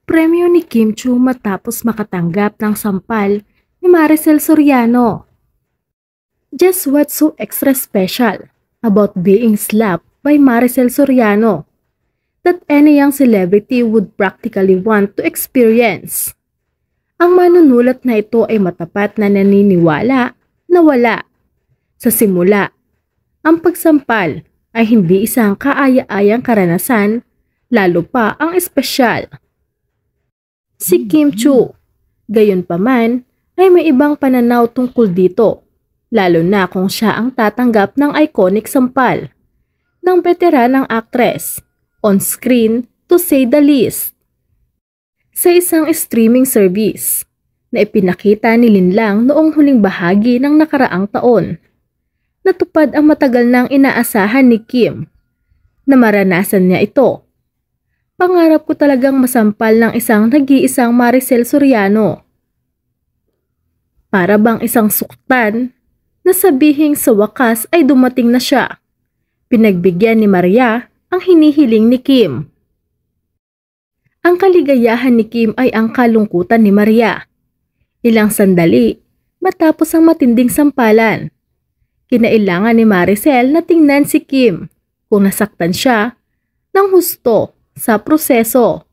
Premyo ni Kim Chu matapos makatanggap ng sampal ni Maricel Soriano. Just what's so extra special about being slapped by Maricel Soriano that any young celebrity would practically want to experience? Ang manunulat na ito ay matapat na naniniwala na wala. Sa simula, ang pagsampal ay hindi isang kaaya-ayang karanasan, lalo pa ang espesyal. Si Kim Chu, gayunpaman, ay may ibang pananaw tungkol dito, lalo na kung siya ang tatanggap ng iconic sampal ng veteranang actress, on screen to say the least. Sa isang streaming service na ipinakita ni Linlang noong huling bahagi ng nakaraang taon, natupad ang matagal nang inaasahan ni Kim na maranasan niya ito. Pangarap ko talagang masampal ng isang nag-iisang Maricel Soriano. Para bang isang suktan na sabihing sa wakas ay dumating na siya. Pinagbigyan ni Maria ang hinihiling ni Kim. Ang kaligayahan ni Kim ay ang kalungkutan ni Maria. Ilang sandali matapos ang matinding sampalan, kinailangan ni Maricel na tingnan si Kim kung nasaktan siya ng husto sa proseso.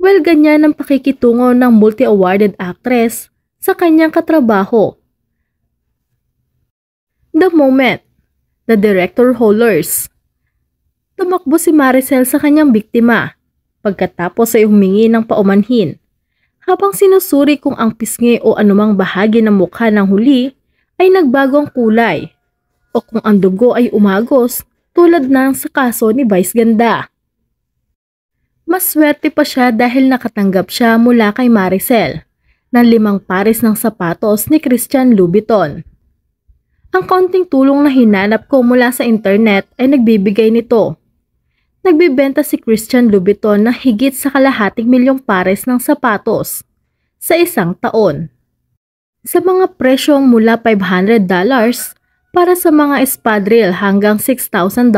Well, ganyan ang pakikitungo ng multi-awarded actress sa kanyang katrabaho. The moment the director hollers, tumakbo si Maricel sa kanyang biktima pagkatapos ay humingi ng paumanhin habang sinusuri kung ang pisngi o anumang bahagi ng mukha ng huli ay nagbagong kulay o kung ang dugo ay umagos tulad ng sa kaso ni Vice Ganda. Mas swerte pa siya dahil nakatanggap siya mula kay Maricel ng 5 pares ng sapatos ni Christian Louboutin. Ang konting tulong na hinanap ko mula sa internet ay nagbibigay nito. Nagbibenta si Christian Louboutin ng higit sa 250 milyong pares ng sapatos sa isang taon. Sa mga presyong mula $500 para sa mga espadrille hanggang $6,000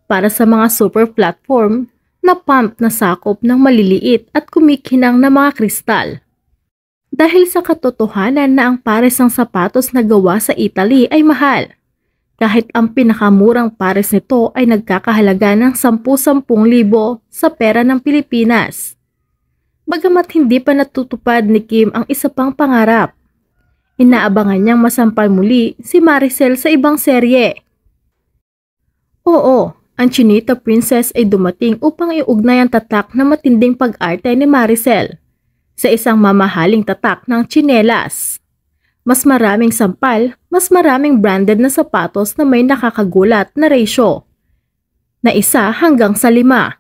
para sa mga super platform na pump na sakop ng maliliit at kumikinang na mga kristal. Dahil sa katotohanan na ang pares ng sapatos na gawa sa Italy ay mahal, kahit ang pinakamurang pares nito ay nagkakahalaga ng 10,000 sa pera ng Pilipinas. Bagamat hindi pa natutupad ni Kim ang isa pang pangarap, inaabangan niyang masampal muli si Maricel sa ibang serye. Oo, ang Chinita Princess ay dumating upang iugnay ang tatak na matinding pag-arte ni Maricel sa isang mamahaling tatak ng tsinelas. Mas maraming sampal, mas maraming branded na sapatos na may nakakagulat na ratio na 1:5.